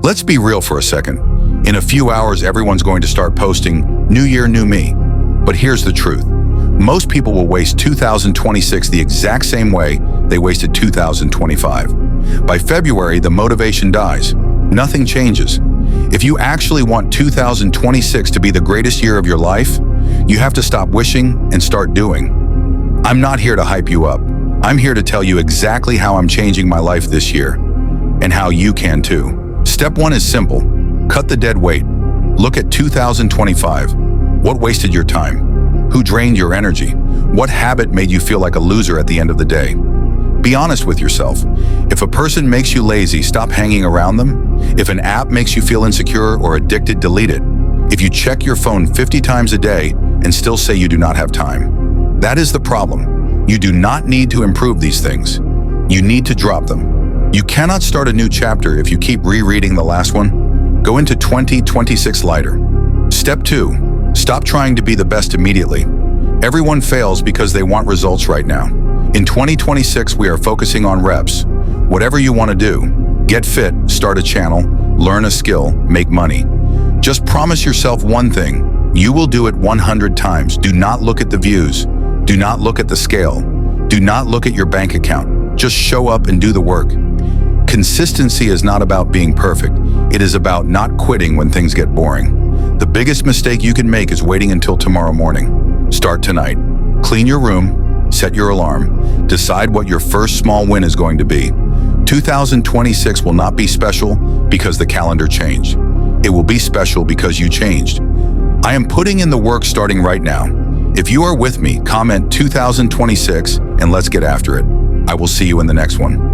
Let's be real for a second. In a few hours, everyone's going to start posting, "New year, new me." But here's the truth. Most people will waste 2026 the exact same way they wasted 2025. By February, the motivation dies. Nothing changes. If you actually want 2026 to be the greatest year of your life, you have to stop wishing and start doing. I'm not here to hype you up. I'm here to tell you exactly how I'm changing my life this year, and how you can too. Step 1 is simple. Cut the dead weight. Look at 2025. What wasted your time? Who drained your energy? What habit made you feel like a loser at the end of the day? Be honest with yourself. If a person makes you lazy, stop hanging around them. If an app makes you feel insecure or addicted, delete it. If you check your phone 50 times a day and still say you do not have time, that is the problem. You do not need to improve these things. You need to drop them. You cannot start a new chapter if you keep rereading the last one. Go into 2026 lighter. Step 2. Stop trying to be the best immediately. Everyone fails because they want results right now. In 2026, we are focusing on reps. Whatever you want to do, get fit, start a channel, learn a skill, make money. Just promise yourself one thing. You will do it 100 times. Do not look at the views. Do not look at the scale. Do not look at your bank account. Just show up and do the work. Consistency is not about being perfect. It is about not quitting when things get boring. The biggest mistake you can make is waiting until tomorrow morning. Start tonight. Clean your room, set your alarm, decide what your first small win is going to be. 2026 will not be special because the calendar changed. It will be special because you changed. I am putting in the work starting right now. If you are with me, comment 2026 and let's get after it. I will see you in the next one.